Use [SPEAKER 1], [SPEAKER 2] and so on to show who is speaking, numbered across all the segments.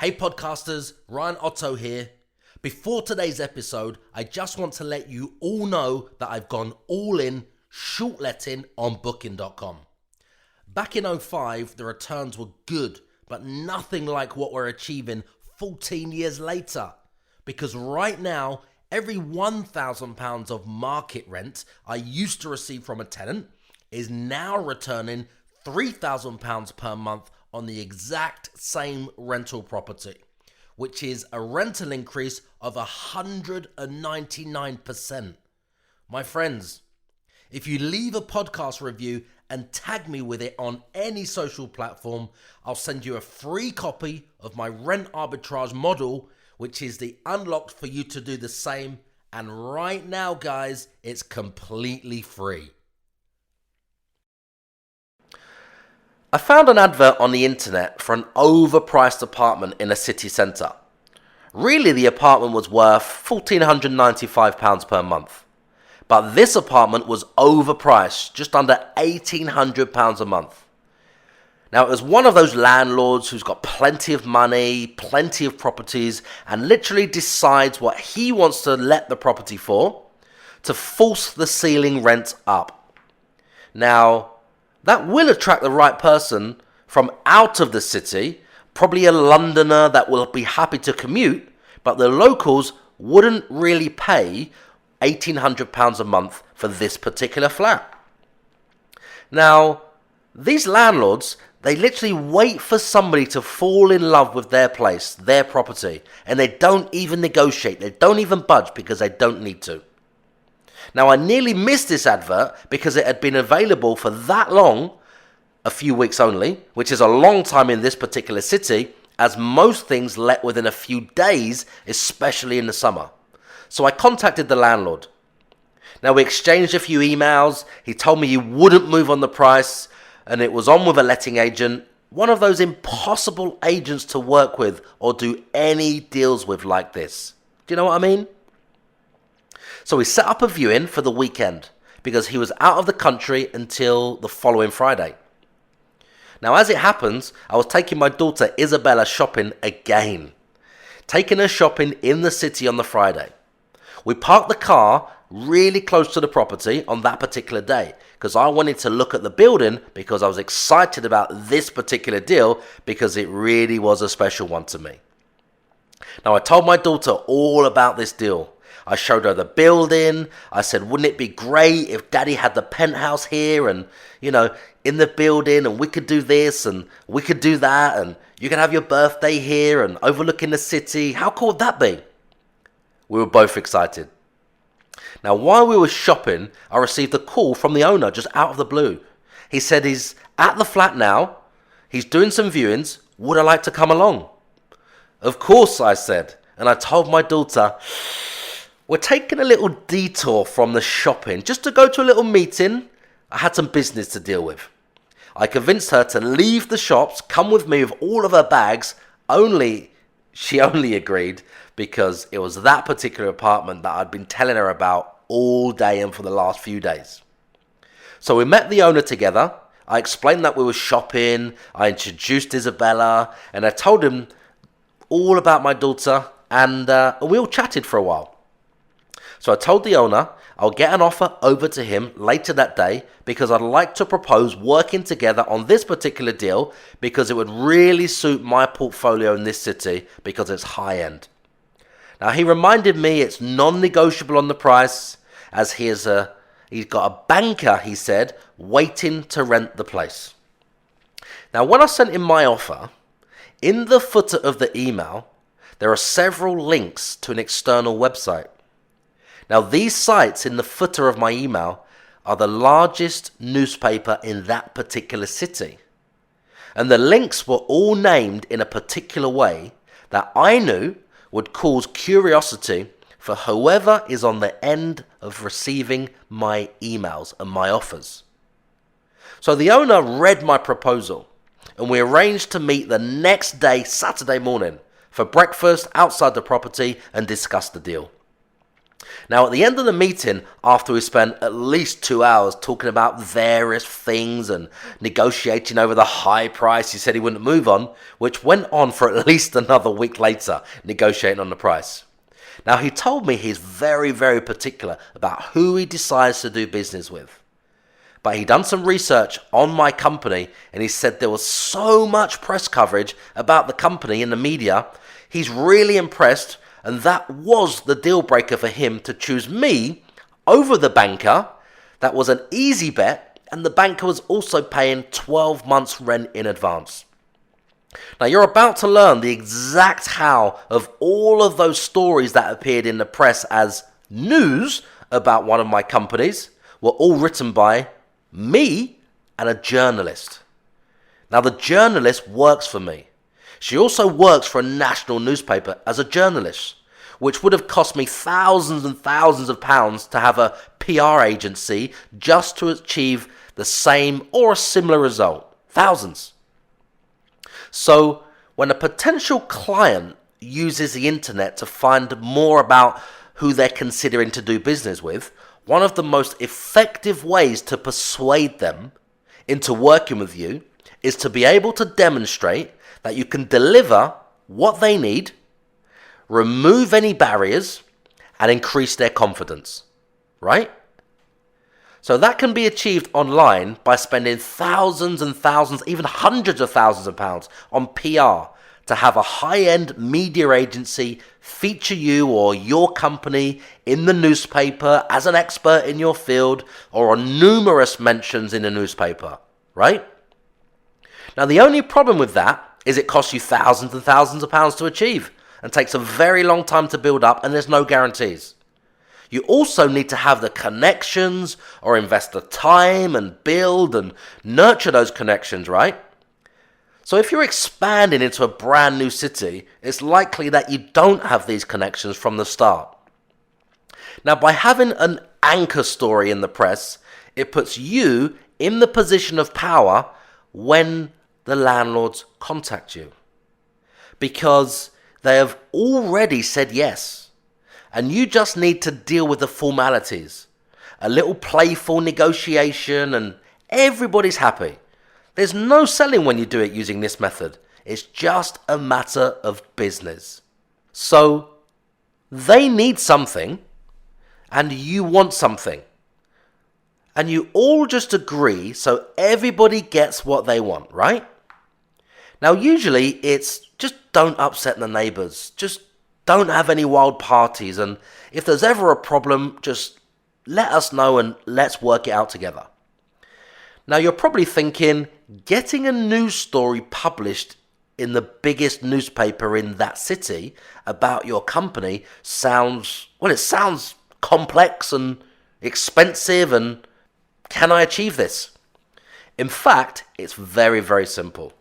[SPEAKER 1] Hey podcasters, Ryan Otto here. Before today's episode, I just want to let you all know that I've gone all in short letting on booking.com. Back in 2005, the returns were good, but nothing like what we're achieving 14 years later. Because right now, every £1,000 of market rent I used to receive from a tenant is now returning £3,000 per month on the exact same rental property, which is a rental increase of 199%. My friends, if you leave a podcast review and tag me with it on any social platform, I'll send you a free copy of my rent arbitrage model, which is the unlock for you to do the same. And right now, guys, it's completely free. I found an advert on the internet for an overpriced apartment in a city centre. Really, the apartment was worth £1,495 per month. But this apartment was overpriced, just under £1,800 a month. Now, it was one of those landlords who's got plenty of money, plenty of properties, and literally decides what he wants to let the property for to force the ceiling rent up. Now, that will attract the right person from out of the city, probably a Londoner that will be happy to commute, but the locals wouldn't really pay £1,800 a month for this particular flat. Now, these landlords, they literally wait for somebody to fall in love with their place, their property, and they don't even negotiate. They don't even budge because they don't need to. Now, I nearly missed this advert because it had been available for that long, a few weeks only, which is a long time in this particular city, as most things let within a few days, especially in the summer. So I contacted the landlord. Now, we exchanged a few emails. He told me he wouldn't move on the price, and it was on with a letting agent, one of those impossible agents to work with or do any deals with like this. Do you know what I mean? So we set up a viewing for the weekend because he was out of the country until the following Friday. Now, as it happens, I was taking my daughter Isabella shopping again. Taking her shopping in the city on the Friday. We parked the car really close to the property on that particular day because I wanted to look at the building because I was excited about this particular deal because it really was a special one to me. Now, I told my daughter all about this deal. I showed her the building. I said, wouldn't it be great if Daddy had the penthouse here and, in the building, and we could do this and we could do that, and you can have your birthday here and overlooking the city. How cool would that be? We were both excited. Now, while we were shopping, I received a call from the owner just out of the blue. He said he's at the flat now. He's doing some viewings. Would I like to come along? Of course, I said. And I told my daughter, we're taking a little detour from the shopping just to go to a little meeting. I had some business to deal with. I convinced her to leave the shops, come with me with all of her bags. She only agreed because it was that particular apartment that I'd been telling her about all day and for the last few days. So we met the owner together. I explained that we were shopping. I introduced Isabella and I told him all about my daughter and we all chatted for a while. So I told the owner I'll get an offer over to him later that day because I'd like to propose working together on this particular deal because it would really suit my portfolio in this city because it's high end. Now, he reminded me it's non-negotiable on the price as he's got a banker, he said, waiting to rent the place. Now, when I sent him my offer, in the footer of the email, there are several links to an external website. Now, these sites in the footer of my email are the largest newspaper in that particular city. And the links were all named in a particular way that I knew would cause curiosity for whoever is on the end of receiving my emails and my offers. So the owner read my proposal and we arranged to meet the next day, Saturday morning, for breakfast outside the property and discuss the deal. Now, at the end of the meeting, after we spent at least 2 hours talking about various things and negotiating over the high price he said he wouldn't move on, which went on for at least another week later, negotiating on the price. Now, he told me he's very, very particular about who he decides to do business with. But he done some research on my company, and he said there was so much press coverage about the company in the media, he's really impressed, and that was the deal breaker for him to choose me over the banker. That was an easy bet, and the banker was also paying 12 months rent in advance. Now, you're about to learn the exact how of all of those stories that appeared in the press as news about one of my companies were all written by me and a journalist. Now, the journalist works for me. She also works for a national newspaper as a journalist, which would have cost me thousands and thousands of pounds to have a PR agency just to achieve the same or a similar result. Thousands. So, when a potential client uses the internet to find more about who they're considering to do business with, one of the most effective ways to persuade them into working with you is to be able to demonstrate that you can deliver what they need, remove any barriers, and increase their confidence, right? So that can be achieved online by spending thousands and thousands, even hundreds of thousands of pounds on PR to have a high-end media agency feature you or your company in the newspaper as an expert in your field or on numerous mentions in the newspaper, right? Now, the only problem with that is it costs you thousands and thousands of pounds to achieve and takes a very long time to build up, and there's no guarantees. You also need to have the connections or invest the time and build and nurture those connections, right? So if you're expanding into a brand new city, it's likely that you don't have these connections from the start. Now, by having an anchor story in the press, it puts you in the position of power when the landlords contact you, because they have already said yes. And you just need to deal with the formalities. A little playful negotiation and everybody's happy. There's no selling when you do it using this method. It's just a matter of business. So they need something and you want something. And you all just agree so everybody gets what they want, right? Now usually it's just don't upset the neighbors. Just don't have any wild parties, and if there's ever a problem, just let us know and let's work it out together. Now you're probably thinking, getting a news story published in the biggest newspaper in that city about your company sounds complex and expensive, and can I achieve this? In fact, it's very, very simple.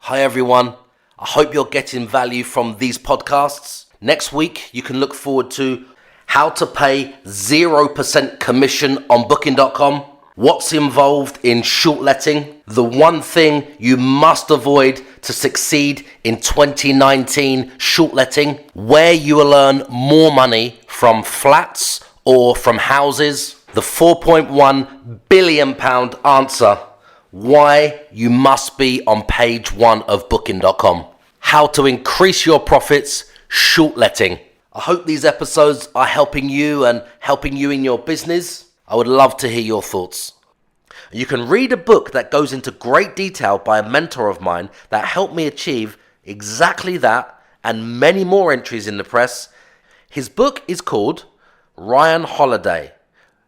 [SPEAKER 1] Hi everyone, I hope you're getting value from these podcasts. Next week, you can look forward to how to pay 0% commission on Booking.com, what's involved in short letting, the one thing you must avoid to succeed in 2019 short letting, where you will earn more money from flats or from houses, the £4.1 billion answer, why you must be on page 1 of Booking.com, how to increase your profits short letting. I hope these episodes are helping you and helping you in your business. I would love to hear your thoughts. You can read a book that goes into great detail by a mentor of mine that helped me achieve exactly that and many more entries in the press. His book is called Ryan Holiday.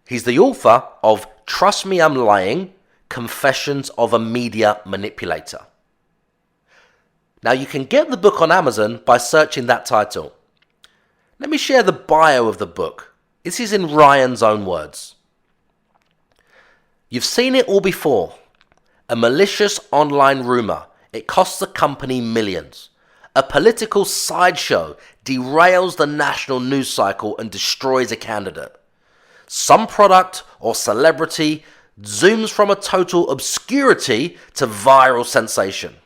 [SPEAKER 1] He's the author of Trust Me I'm Lying, Confessions of a Media Manipulator. Now you can get the book on Amazon by searching that title. Let me share the bio of the book. This is in Ryan's own words. You've seen it all before. A malicious online rumor. It costs the company millions. A political sideshow derails the national news cycle and destroys a candidate. Some product or celebrity zooms from a total obscurity to viral sensation.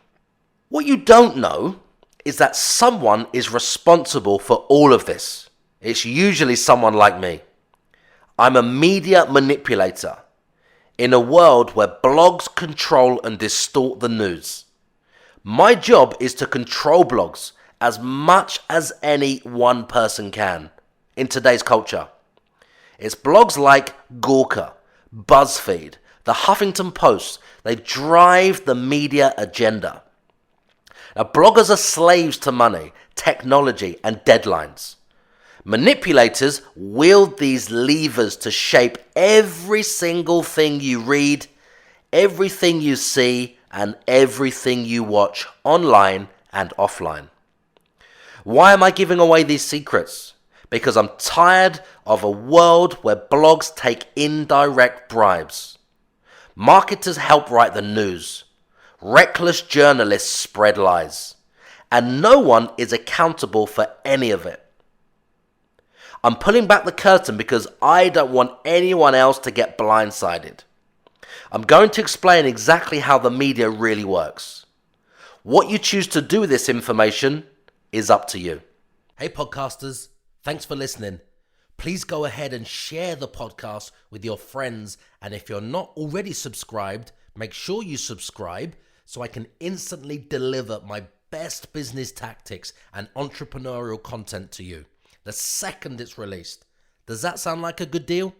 [SPEAKER 1] What you don't know is that someone is responsible for all of this. It's usually someone like me. I'm a media manipulator in a world where blogs control and distort the news. My job is to control blogs as much as any one person can in today's culture. It's blogs like Gawker, BuzzFeed, the Huffington Post. They drive the media agenda. Now, bloggers are slaves to money, technology, and deadlines. Manipulators wield these levers to shape every single thing you read, everything you see, and everything you watch online and offline. Why am I giving away these secrets? Because I'm tired of a world where blogs take indirect bribes. Marketers help write the news. Reckless journalists spread lies. And no one is accountable for any of it. I'm pulling back the curtain because I don't want anyone else to get blindsided. I'm going to explain exactly how the media really works. What you choose to do with this information is up to you. Hey podcasters, thanks for listening. Please go ahead and share the podcast with your friends, and if you're not already subscribed, make sure you subscribe so I can instantly deliver my best business tactics and entrepreneurial content to you the second it's released. Does that sound like a good deal?